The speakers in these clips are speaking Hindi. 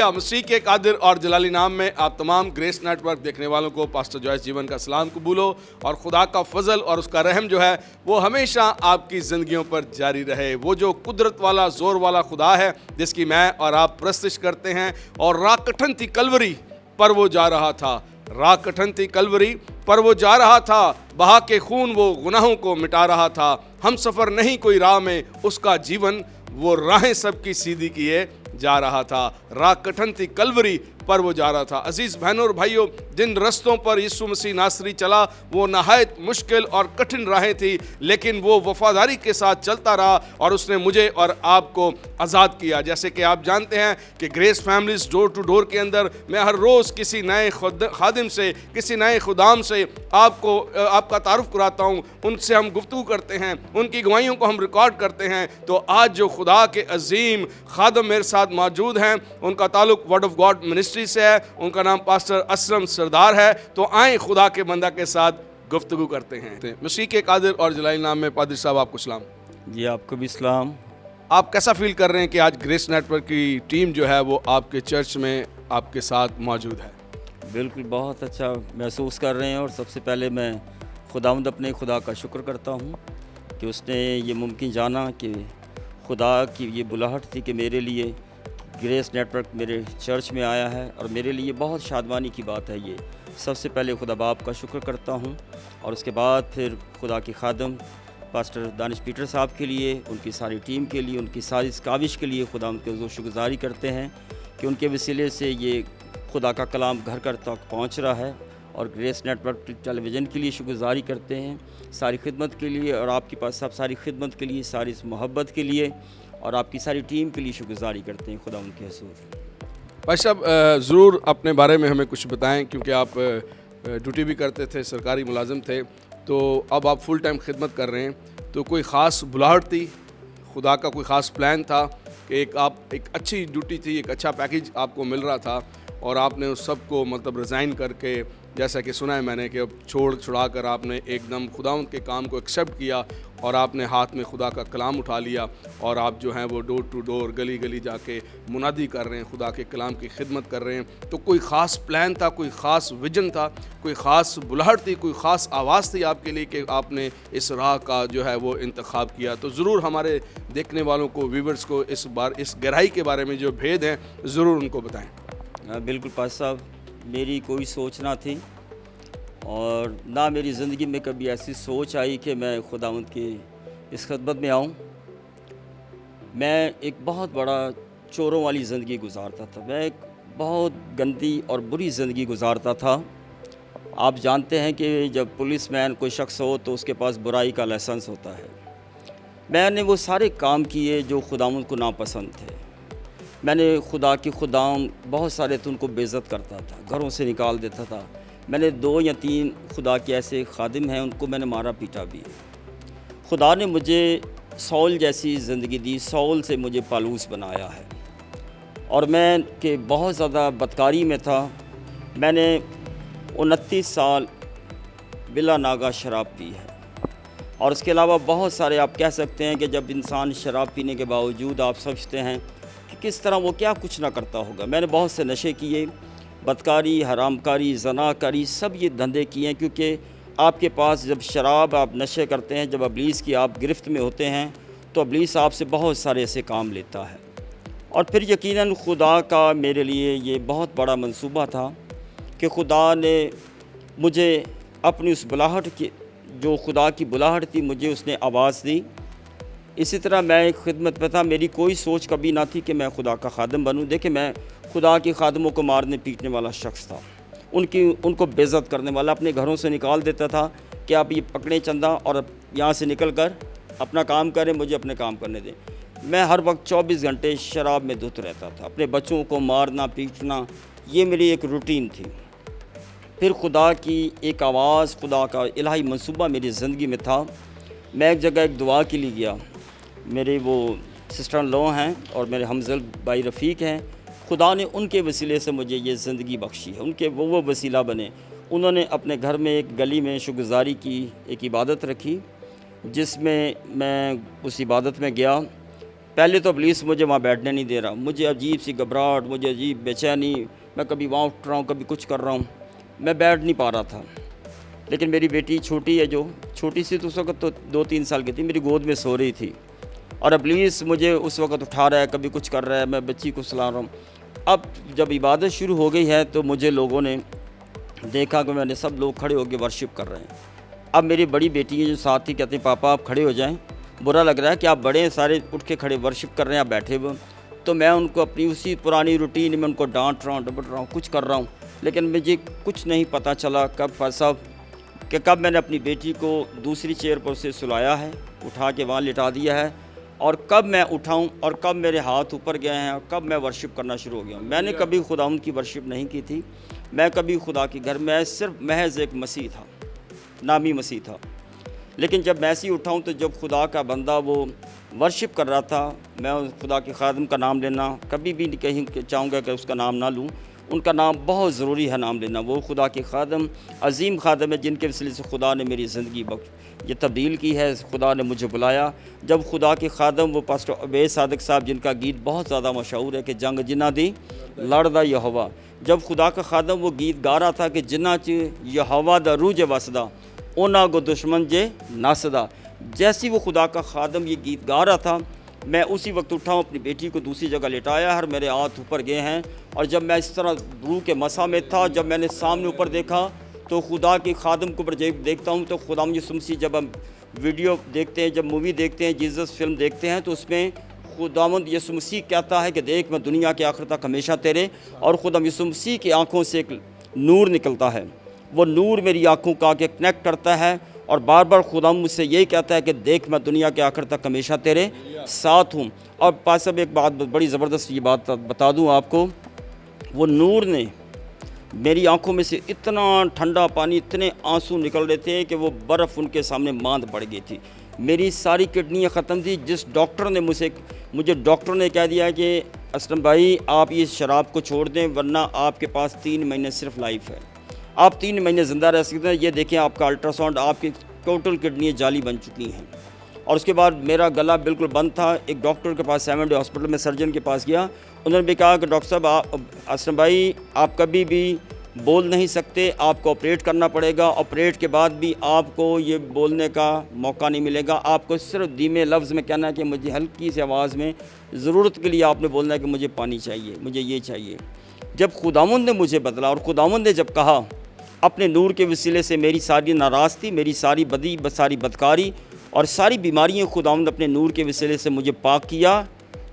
हालेलुया। मसीह के कादिर और जलाली नाम में आप तमाम ग्रेस नेटवर्क देखने वालों को पास्टर जॉयस जीवन का सलाम कबूलो और खुदा का फजल और उसका रहम जो है वो हमेशा आपकी ज़िंदगियों पर जारी रहे। वो जो कुदरत वाला ज़ोर वाला खुदा है जिसकी मैं और आप प्रस्तुत करते हैं। और राकठन थी कलवरी पर वो जा रहा था, राकठन थी कलवरी पर वो जा रहा था, बहा के खून वो गुनाहों को मिटा रहा था। हम सफ़र नहीं कोई राह में उसका जीवन, वो राहें सबकी सीधी किए जा रहा था। राकठन थी कलवरी पर वो जा रहा था। अजीज़ बहनों और भाइयों, जिन रस्तों पर यीशु मसीह नासरी चला वो नहायत मुश्किल और कठिन राहें थी, लेकिन वो वफादारी के साथ चलता रहा और उसने मुझे और आपको आज़ाद किया। जैसे कि आप जानते हैं कि grace families door to door के अंदर मैं हर रोज़ किसी नए खादिम से, किसी नए खुदाम से आपका तारुफ कराता हूँ। उनसे हम गुफ्तगू करते हैं, उनकी गवाहियों को हम रिकॉर्ड करते हैं। तो आज जो खुदा के अजीम खादम मेरे साथ मौजूद हैं, उनका ताल्लुक वर्ड ऑफ गॉड मिनिस्ट्री से है। उनका नाम पास्टर असलम सरदार है। तो आए खुदा के बंदा के साथ गुफ्तगू करते हैं। मसीह के कादिर और जलाली नाम में पादरी साहब आपको सलाम। जी आपको भी सलाम। आप कैसा फील कर रहे हैं कि आज ग्रेस नेटवर्क की टीम जो है वो आपके चर्च में आपके साथ मौजूद है? बिल्कुल बहुत अच्छा महसूस कर रहे हैं। और सबसे पहले मैं खुदावंद अपने खुदा का शुक्र करता हूँ कि उसने ये मुमकिन जाना कि खुदा की ये बुलाहट थी कि मेरे लिए ग्रेस नेटवर्क मेरे चर्च में आया है। और मेरे लिए बहुत शादमानी की बात है ये। सबसे पहले खुदा बाप का शुक्र करता हूँ और उसके बाद फिर खुदा की खादम पास्टर दानिश पीटर साहब के लिए, उनकी सारी टीम के लिए, उनकी सारी काविश के लिए खुदा उनके शुक्रगुजारी करते हैं कि उनके वसीले से ये खुदा का कलाम घर घर तक पहुँच रहा है। और ग्रेस नेटवर्क टेलीविज़न के लिए शुक्रगुजारी करते हैं सारी खिदमत के लिए, और आपके पास सब सारी खिदमत के लिए, सारी इस मोहब्बत के लिए, और आपकी सारी टीम के लिए शुक्रगुजारी करते हैं खुदा उनके हसूर। भाई साहब ज़रूर अपने बारे में हमें कुछ बताएं, क्योंकि आप ड्यूटी भी करते थे, सरकारी मुलाजिम थे, तो अब आप फुल टाइम खिदमत कर रहे हैं। तो कोई ख़ास बुलाहट थी, खुदा का कोई ख़ास प्लान था कि एक अच्छी ड्यूटी थी, एक अच्छा पैकेज आपको मिल रहा था और आपने उस सब को मतलब रिज़ाइन करके, जैसा कि सुना है मैंने कि अब छुड़ा कर आपने एकदम खुदावंद के काम को एक्सेप्ट किया और आपने हाथ में खुदा का कलाम उठा लिया और आप जो हैं वो डोर टू डोर गली गली जाके मुनादी कर रहे हैं, खुदा के कलाम की खिदमत कर रहे हैं। तो कोई ख़ास प्लान था, कोई ख़ास विजन था, कोई ख़ास बुलाहट थी, कोई ख़ास आवाज़ थी आपके लिए कि आपने इस राह का जो है वो इंतखाब किया? तो ज़रूर हमारे देखने वालों को, व्यूवर्स को इस गहराई के बारे में जो भेद हैं ज़रूर उनको बताएँ। बिल्कुल पास साहब, मेरी कोई सोच ना थी और ना मेरी ज़िंदगी में कभी ऐसी सोच आई कि मैं खुदावंद की इस खिदमत में आऊँ। मैं एक बहुत बड़ा चोरों वाली ज़िंदगी गुजारता था। मैं एक बहुत गंदी और बुरी ज़िंदगी गुजारता था। आप जानते हैं कि जब पुलिसमैन कोई शख्स हो तो उसके पास बुराई का लाइसेंस होता है। मैंने वो सारे काम किए जो खुदावंद को नापसंद थे। मैंने खुदा के खुदाम बहुत सारे थे, उनको बेइज्जत करता था, घरों से निकाल देता था। मैंने 2 या 3 खुदा के ऐसे खादिम हैं, उनको मैंने मारा पीटा भी। खुदा ने मुझे सौल जैसी ज़िंदगी दी, सौल से मुझे पालूस बनाया है। और मैं कि बहुत ज़्यादा बदकारी में था। मैंने 29 साल बिला नागा शराब पी है। और उसके अलावा बहुत सारे, आप कह सकते हैं कि जब इंसान शराब पीने के बावजूद आप समझते हैं कि किस तरह वो क्या कुछ ना करता होगा। मैंने बहुत से नशे किए, बदकारी, हरामकारी, ज़नाकारी, सब ये धंधे किए हैं। क्योंकि आपके पास जब शराब, आप नशे करते हैं, जब इब्लीस की आप गिरफ्त में होते हैं तो इब्लीस आपसे बहुत सारे ऐसे काम लेता है। और फिर यकीनन खुदा का मेरे लिए ये बहुत बड़ा मंसूबा था कि खुदा ने मुझे अपनी उस बुलाहट की, जो खुदा की बुलाहट थी, मुझे उसने आवाज़ दी। इसी तरह मैं एक खिदमत में था। मेरी कोई सोच कभी ना थी कि मैं खुदा का खादम बनूं। देखिए, मैं खुदा के खादमों को मारने पीटने वाला शख्स था, उनको बेइज्जत करने वाला। अपने घरों से निकाल देता था कि आप ये पकड़े चंदा और यहाँ से निकल कर अपना काम करें, मुझे अपने काम करने दें। मैं हर वक्त 24 घंटे शराब में धुत रहता था। अपने बच्चों को मारना पीटना, ये मेरी एक रूटीन थी। फिर खुदा की एक आवाज़, खुदा का इलाही मंसूबा मेरी ज़िंदगी में था। मैं एक जगह एक दुआ के लिए गया। मेरे वो सिस्टर लॉ हैं और मेरे हमज़ल भाई रफ़ीक हैं। खुदा ने उनके वसीले से मुझे ये ज़िंदगी बख्शी है। उनके वो वसीला बने। उन्होंने अपने घर में एक गली में शुक्रगुजारी की एक इबादत रखी, जिसमें मैं उस इबादत में गया पहले तो पुलिस मुझे वहाँ बैठने नहीं दे रहा, मुझे अजीब सी घबराहट, मुझे अजीब बेचैनी, मैं कभी वहाँ उठ रहा हूँ, कभी कुछ कर रहा हूँ, मैं बैठ नहीं पा रहा था। लेकिन मेरी बेटी छोटी है, जो छोटी सी तो उस वक्त तो 2-3 साल की थी, मेरी गोद में सो रही थी और पुलिस मुझे उस वक्त उठा रहा है, कभी कुछ कर रहा है, मैं बच्ची को सुला रहा हूँ। अब जब इबादत शुरू हो गई है तो मुझे लोगों ने देखा कि मैंने सब लोग खड़े होकर वर्शिप कर रहे हैं। अब मेरी बड़ी बेटी है जो साथ थी, कहती पापा आप खड़े हो जाएं, बुरा लग रहा है कि आप बड़े सारे उठ के खड़े वर्शिप कर रहे हैं, आप बैठे हुए। तो मैं उनको अपनी उसी पुरानी रूटीन में उनको डांट रहा हूँ, डपट रहा हूँ, कुछ कर रहा हूँ, लेकिन मुझे कुछ नहीं पता चला कब मैंने अपनी बेटी को दूसरी चेयर पर उसे सुलाया है, उठा के वहाँ लिटा दिया है, और कब मैं उठाऊं और कब मेरे हाथ ऊपर गए हैं और कब मैं वर्शिप करना शुरू हो गया हूँ। मैंने कभी खुदावंद की वर्शिप नहीं की थी, मैं कभी खुदा के घर में सिर्फ महज एक मसीह था, नामी मसीह था। लेकिन जब मैं ऐसे ही उठाऊँ तो जब खुदा का बंदा वो वर्शिप कर रहा था, मैं उस खुदा के खादम का नाम लेना कभी भी कहीं चाहूँगा कि उसका नाम ना लूँ, उनका नाम बहुत ज़रूरी है नाम लेना। वो खुदा के खादम, अजीम खादम है, जिनके वसीले से खुदा ने मेरी ज़िंदगी ये तब्दील की है, खुदा ने मुझे बुलाया। जब खुदा के खादम वो पास्टर अबेद सादिक साहब, जिनका गीत बहुत ज़्यादा मशहूर है कि जंग जिन्ना दी लड़दा यहोवा, जब खुदा का खादम वो गीत गा रहा था कि जिन्ना च यहोवा दा रूज वसदा उन्ना गो दुश्मन जे नसदा, जैसी वो खुदा का खादम ये गीत गा रहा था, मैं उसी वक्त उठा हूँ, अपनी बेटी को दूसरी जगह लेटाया है, मेरे हाथ ऊपर गए हैं। और जब मैं इस तरह रूह के मसा में था, जब मैंने सामने ऊपर देखा तो खुदा के खादम को ऊपर देखता हूँ तो खुदा यीशु मसीह, जब हम वीडियो देखते हैं, जब मूवी देखते हैं, जीसस फिल्म देखते हैं, तो उसमें खुदावंद यीशु मसीह कहता है कि देख मैं दुनिया के आखिर तक हमेशा तेरे, और खुदा यीशु मसीह की आँखों से एक नूर निकलता है, वो नूर मेरी आँखों का आके कनेक्ट करता है और बार बार खुदा मुझसे यही कहता है कि देख मैं दुनिया के आखिर तक हमेशा तेरे साथ हूँ। और पास साहब एक बात बड़ी ज़बरदस्त ये बात बता दूँ आपको, वो नूर ने मेरी आंखों में से इतना ठंडा पानी, इतने आंसू निकल रहे थे कि वो बर्फ़ उनके सामने मांद पड़ गई थी। मेरी सारी किडनियाँ ख़त्म थी। जिस डॉक्टर ने मुझे डॉक्टर ने कह दिया कि असलम भाई आप ये शराब को छोड़ दें वरना आपके पास 3 महीने सिर्फ लाइफ है, आप 3 महीने ज़िंदा रह सकते हैं। ये देखें आपका अल्ट्रासाउंड, आपकी टोटल किडनियाँ जाली बन चुकी हैं। और उसके बाद मेरा गला बिल्कुल बंद था। एक डॉक्टर के पास 7 डे हॉस्पिटल में सर्जन के पास गया, उन्होंने भी कहा कि डॉक्टर साहब असलम भाई आप कभी भी बोल नहीं सकते, आपको ऑपरेट करना पड़ेगा, ऑपरेट के बाद भी आपको ये बोलने का मौका नहीं मिलेगा, आपको सिर्फ धीमे लफ्ज़ में कहना है कि मुझे हल्की सी आवाज़ में ज़रूरत के लिए आपने बोलना है कि मुझे पानी चाहिए, मुझे ये चाहिए। जब खुदावंद ने मुझे बदला और खुदावंद ने जब कहा अपने नूर के वसीले से मेरी सारी नाराज़गी, मेरी सारी सारी बदकारी और सारी बीमारियाँ खुदावंद अपने नूर के वसीले से मुझे पाक किया,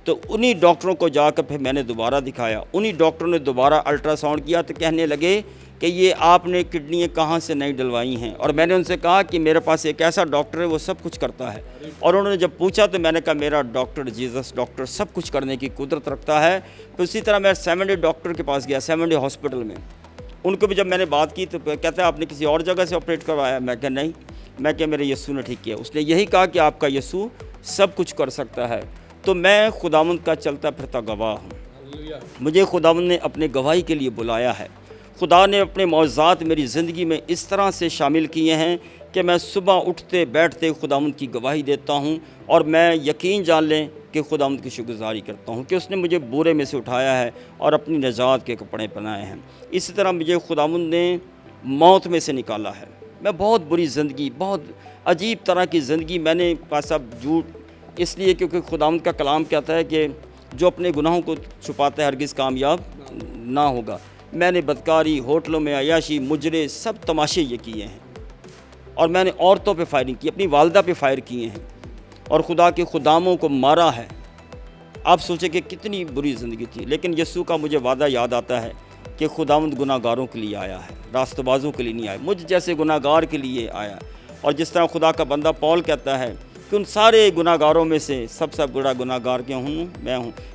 तो उन्हीं डॉक्टरों को जाकर फिर मैंने दोबारा दिखाया। उन्हीं डॉक्टरों ने दोबारा अल्ट्रासाउंड किया तो कहने लगे कि ये आपने किडनियाँ कहाँ से नहीं डलवाई हैं। और मैंने उनसे कहा कि मेरे पास एक ऐसा डॉक्टर है वो सब कुछ करता है। और उन्होंने जब पूछा तो मैंने कहा मेरा डॉक्टर जीसस डॉक्टर सब कुछ करने की कुदरत रखता है। तो इसी तरह मैं 7 डे डॉक्टर के पास गया, 7 डे हॉस्पिटल में। उनको भी जब मैंने बात की तो कहता है आपने किसी और जगह से ऑपरेट करवाया? मैं कहा नहीं, मैं क्या मेरे यीशु ने ठीक किया। उसने यही कहा कि आपका यीशु सब कुछ कर सकता है। तो मैं खुदावंद का चलता फिरता गवाह हूँ। मुझे खुदावंद ने अपने गवाही के लिए बुलाया है। खुदा ने अपने मौज़ात मेरी ज़िंदगी में इस तरह से शामिल किए हैं कि मैं सुबह उठते बैठते खुदावंद की गवाही देता हूँ और मैं यकीन जान लें कि खुदावंद की शुक्रगुज़ारी करता हूँ कि उसने मुझे बुरे में से उठाया है और अपनी नजात के कपड़े पहनाए हैं। इसी तरह मुझे खुदावंद ने मौत में से निकाला है। मैं बहुत बुरी ज़िंदगी, बहुत अजीब तरह की ज़िंदगी मैंने पास अब झूठ इसलिए क्योंकि खुदावंद का कलाम कहता है कि जो अपने गुनाहों को छुपाता है हरगिज़ कामयाब ना होगा। मैंने बदकारी, होटलों में अयाशी, मुजरे सब तमाशे ये किए हैं और मैंने औरतों पे फायरिंग की, अपनी वालदा पे फायर किए हैं और खुदा के खुदामों को मारा है। आप सोचें कि कितनी बुरी ज़िंदगी थी। लेकिन यीशु का मुझे वादा याद आता है कि खुदावंद गुनाहगारों के लिए आया है, रास्तबाजों के लिए नहीं आया, मुझ जैसे गुनाहगार के लिए आया। और जिस तरह खुदा का बंदा पौल कहता है कि उन सारे गुनाहगारों में से सबसे बड़ा गुनाहगार क्या हूँ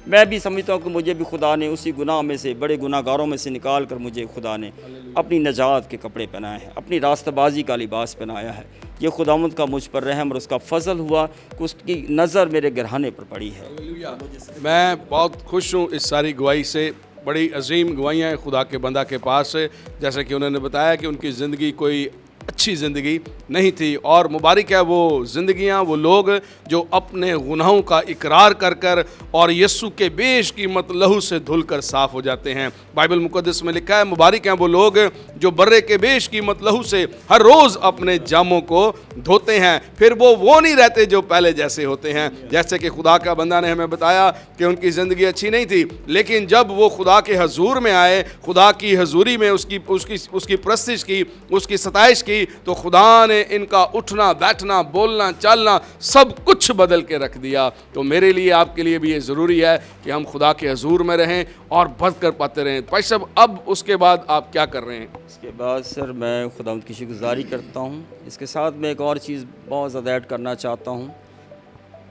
मैं भी समझता हूँ कि मुझे भी खुदा ने उसी गुनाह में से, बड़े गुनाहगारों में से निकाल कर मुझे खुदा ने अपनी नजात के कपड़े पहनाए हैं, अपनी रास्तबाजी का लिबास पहनाया है। ये खुदावंद का मुझ पर रहम और उसका फजल हुआ कि उसकी नज़र मेरे घराने पर पड़ी है। मैं बहुत खुश हूँ इस सारी गवाही से। बड़ी अजीम गवाहियाँ हैं खुदा के बंदा के पास से। जैसे कि उन्होंने बताया कि उनकी ज़िंदगी कोई अच्छी ज़िंदगी नहीं थी। और मुबारक है वो ज़िंदगियाँ, वो लोग जो अपने गुनाहों का इकरार कर कर और यीशु के बेशकीमत लहू से धुलकर साफ़ हो जाते हैं। बाइबल मुक़द्दस में लिखा है, मुबारक हैं वो लोग जो बर्रे के बेशकीमत लहू से हर रोज़ अपने जामों को धोते हैं, फिर वो नहीं रहते जो पहले जैसे होते हैं। जैसे कि खुदा का बंदा ने हमें बताया कि उनकी ज़िंदगी अच्छी नहीं थी, लेकिन जब वो खुदा के हजूर में आए, खुदा की हजूरी में उसकी परस्तिश की, उसकी सताइश की, तो खुदा ने इनका उठना बैठना बोलना चालना सब कुछ बदल के रख दिया। तो मेरे लिए आपके लिए भी ये ज़रूरी है कि हम खुदा के हजूर में रहें और बढ़ कर पाते रहें। भाई साहब, अब उसके बाद आप क्या कर रहे हैं? इसके बाद सर मैं खुदावंद की शुक्रगुज़ारी करता हूँ। इसके साथ मैं एक और चीज़ बहुत ज़्यादा ऐड करना चाहता हूँ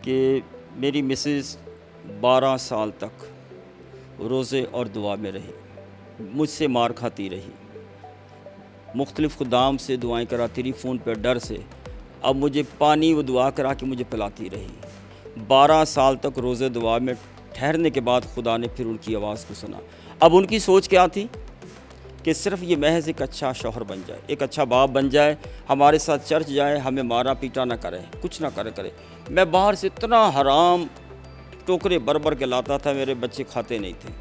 कि मेरी मिसेस 12 साल तक रोज़े और दुआ में रही, मुझसे मार खाती रही, मुख्तलिफ़ खुदाम से दुआएं कराती रही फ़ोन पर डर से। अब मुझे पानी वो दुआ करा के मुझे पिलाती रही। 12 साल तक रोज़े दुआ में ठहरने के बाद खुदा ने फिर उनकी आवाज़ को सुना। अब उनकी सोच क्या थी कि सिर्फ़ ये महज एक अच्छा शौहर बन जाए, एक अच्छा बाप बन जाए, हमारे साथ चर्च जाए, हमें मारा पीटा ना करे, कुछ ना करे। मैं बाहर से इतना हराम टोकरे भर के लाता था, मेरे बच्चे खाते नहीं थे।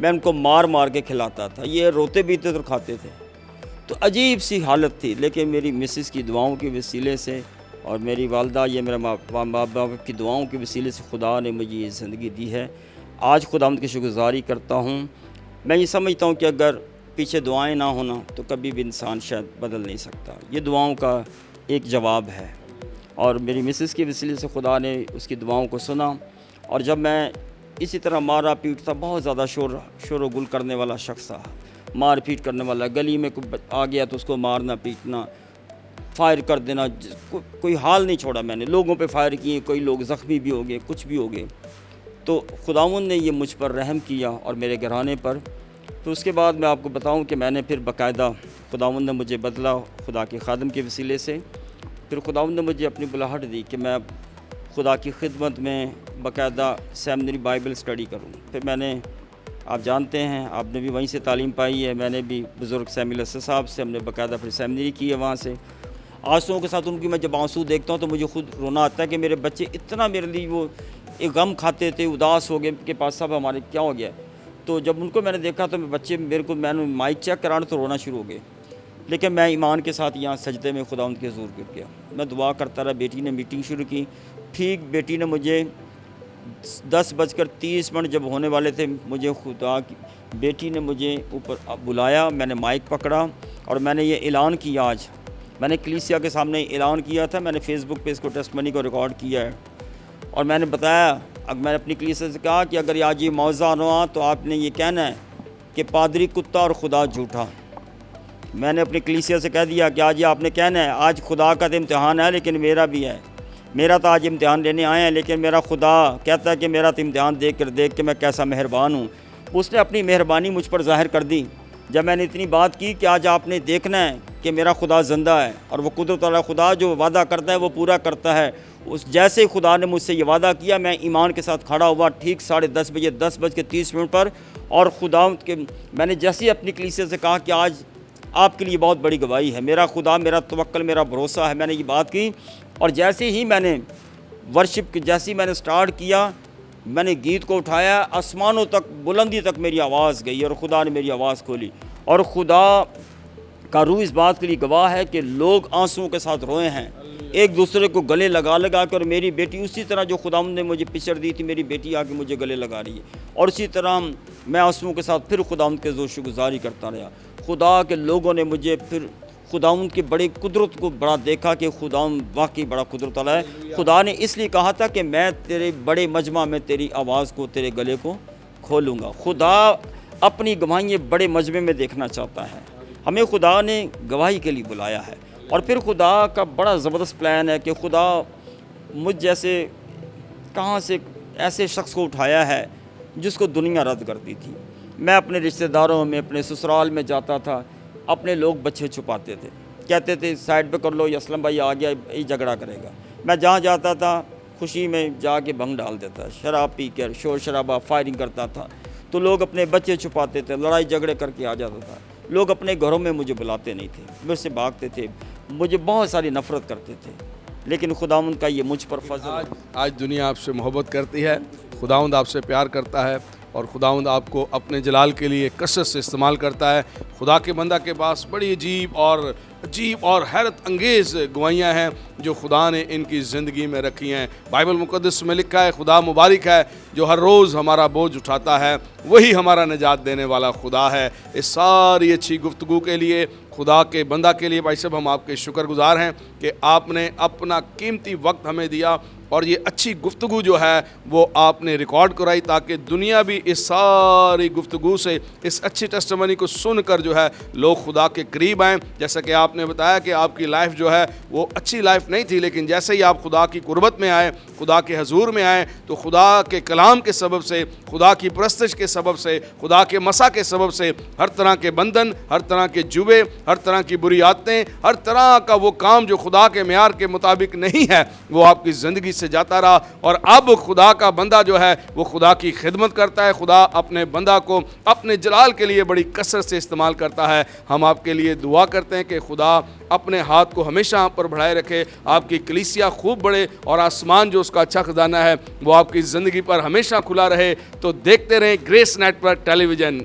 मैं उनको मार मार के खिलाता था, ये रोते भी थे तो खाते थे। तो अजीब सी हालत थी, लेकिन मेरी मिसेस की दुआओं के वसीले से और मेरी वालदा, ये मेरे माँ बाप की दुआओं के वसीले से खुदा ने मुझे ये ज़िंदगी दी है। आज खुदावंद की शुक्रगुज़ारी करता हूँ। मैं ये समझता हूँ कि अगर पीछे दुआएं ना होना तो कभी भी इंसान शायद बदल नहीं सकता। ये दुआओं का एक जवाब है और मेरी मिसेस के वसीले से खुदा ने उसकी दुआओं को सुना। और जब मैं इसी तरह मारा पीटता, बहुत ज़्यादा शोर व गुल करने वाला शख्स था, मार पीट करने वाला, गली में कोई आ गया तो उसको मारना पीटना, फायर कर देना, कोई हाल नहीं छोड़ा मैंने। लोगों पे फायर किए, कोई लोग ज़ख्मी भी हो गए, कुछ भी हो गए। तो खुदावंद ने ये मुझ पर रहम किया और मेरे घराने पर। तो उसके बाद मैं आपको बताऊं कि मैंने फिर बाकायदा खुदावंद ने मुझे बदला खुदा के खादम के वसीले से। फिर खुदावंद ने मुझे अपनी बुलाहट दी कि मैं खुदा की खिदमत में बाकायदा सेमिनरी बाइबल स्टडी करूं। फिर मैंने, आप जानते हैं, आपने भी वहीं से तालीम पाई है, मैंने भी बुज़ुर्ग सैमुअल साहब से हमने बाकायदा फिर सेमिनरी की है वहाँ से। आंसुओं के साथ उनकी मैं जब आंसू देखता हूँ तो मुझे खुद रोना आता है कि मेरे बच्चे इतना मेरे लिए वो एक गम खाते थे, उदास हो गए कि पास साहब हमारे क्या हो गया। तो जब उनको मैंने देखा तो बच्चे मैंने माइक चेक कराना तो रोना शुरू हो गए। लेकिन मैं ईमान के साथ यहाँ सजदे में खुदावंद के हुज़ूर गिर गया। मैं दुआ करता रहा। बेटी ने मीटिंग शुरू की। ठीक बेटी ने मुझे 10:30 जब होने वाले थे, मुझे खुदा की बेटी ने मुझे ऊपर बुलाया। मैंने माइक पकड़ा और मैंने ये ऐलान किया। आज मैंने कलीसिया के सामने ऐलान किया था, मैंने फेसबुक पे इसको टेस्टमनी को रिकॉर्ड किया है और मैंने बताया, अब मैंने अपनी कलीसिया से कहा कि अगर आज ये मौज़ा हुआ तो आपने ये कहना है कि पादरी कुत्ता और खुदा झूठा। मैंने अपनी कलीसिया से कह दिया कि आज ये आपने कहना है, आज खुदा का तो इम्तिहान है लेकिन मेरा भी है। मेरा तो आज इम्तिहान लेने आए हैं, लेकिन मेरा खुदा कहता है कि मेरा तो इम्तिहान देख के मैं कैसा मेहरबान हूँ। उसने अपनी मेहरबानी मुझ पर ज़ाहिर कर दी जब मैंने इतनी बात की कि आज आपने देखना है कि मेरा खुदा ज़िंदा है और वो कुदरत वाला खुदा जो वादा करता है वो पूरा करता है। उस जैसे खुदा ने मुझसे ये वादा किया, मैं ईमान के साथ खड़ा हुआ ठीक 10:30 बजे 10:30 पर। और खुदा के मैंने जैसे ही अपनी कलीसिया से कहा कि आज आपके लिए बहुत बड़ी गवाही है, मेरा खुदा मेरा तवक्कल मेरा भरोसा है, मैंने ये बात की। और जैसे ही मैंने वर्शिप जैसे ही मैंने स्टार्ट किया, मैंने गीत को उठाया, आसमानों तक बुलंदी तक मेरी आवाज़ गई और खुदा ने मेरी आवाज़ खोली। और खुदा का रूह इस बात के लिए गवाह है कि लोग आंसुओं के साथ रोए हैं, एक दूसरे को गले लगा कर। मेरी बेटी उसी तरह जो खुदावंद ने मुझे पिक्चर दी थी, मेरी बेटी आके मुझे गले लगा रही है। और उसी तरह मैं आंसुओं के साथ फिर खुदावंद के ज़ोर शुक्रगुज़ारी करता रहा। खुदा के लोगों ने मुझे फिर खुदावंद की बड़ी कुदरत को बड़ा देखा कि खुदावंद वाकई बड़ा कुदरत वाला है। खुदा ने इसलिए कहा था कि मैं तेरे बड़े मजमा में तेरी आवाज़ को, तेरे गले को खोलूँगा। खुदा अपनी गवाही बड़े मजमे में देखना चाहता है। हमें खुदा ने गवाही के लिए बुलाया है। और फिर खुदा का बड़ा ज़बरदस्त प्लान है कि खुदा मुझ जैसे कहाँ से ऐसे शख्स को उठाया है जिसको दुनिया रद्द करती थी। मैं अपने रिश्तेदारों में, अपने ससुराल में जाता था, अपने लोग बच्चे छुपाते थे, कहते थे साइड पे कर लो, ये असलम भाई आ गया, ये झगड़ा करेगा। मैं जहाँ जाता था खुशी में जाके भंग डाल देता, शराब पी कर शोर शराबा फायरिंग करता था। तो लोग अपने बच्चे छुपाते थे, लड़ाई झगड़े करके आ जाता था। लोग अपने घरों में मुझे बुलाते नहीं थे, मुझसे भागते थे। मुझे बहुत सारी नफ़रत करते थे, लेकिन खुदावंद का ये मुझ पर फजल। आज दुनिया आपसे मोहब्बत करती है, खुदावंद आपसे प्यार करता है और खुदावंद आपको अपने जलाल के लिए कसरत से इस्तेमाल करता है। खुदा के बंदा के पास बड़ी अजीब और हैरत अंगेज़ गवाहियाँ हैं जो खुदा ने इनकी ज़िंदगी में रखी हैं। बाइबल मुक़द्दस में लिखा है, खुदा मुबारक है जो हर रोज़ हमारा बोझ उठाता है, वही हमारा निजात देने वाला खुदा है। इस सारी अच्छी गुफ्तगू के लिए, खुदा के बंदा के लिए भाई साहब हम आपके शुक्रगुजार हैं कि आपने अपना कीमती वक्त हमें दिया और ये अच्छी गुफ्तगू जो है वो आपने रिकॉर्ड कराई ताकि दुनिया भी इस सारी गुफ्तगू से, इस अच्छी टेस्टिमनी को सुनकर जो है लोग खुदा के करीब आएँ। जैसा कि आपने बताया कि आपकी लाइफ जो है वो अच्छी लाइफ नहीं थी, लेकिन जैसे ही आप खुदा की कुर्बत में आए, खुदा के हजूर में आए, तो खुदा के कलाम के सबब से, खुदा की परस्तिश के सबब से, खुदा के मसा के सबब से हर तरह के बंधन, हर तरह के जुबे, हर तरह की बुरी आदतें, हर तरह का वो काम जो खुदा के मेयार के मुताबिक नहीं है वो आपकी ज़िंदगी से जाता रहा। और अब खुदा का बंदा जो है वो खुदा की खिदमत करता है, खुदा अपने बंदा को अपने जलाल के लिए बड़ी कसरत से इस्तेमाल करता है। हम आपके लिए दुआ करते हैं कि खुदा अपने हाथ को हमेशा आप पर बढ़ाए रखे, आपकी कलीसिया खूब बढ़े और आसमान जो उसका अच्छा खजाना है वो आपकी ज़िंदगी पर हमेशा खुला रहे। तो देखते रहें ग्रेस नेटवर्क टेलीविज़न।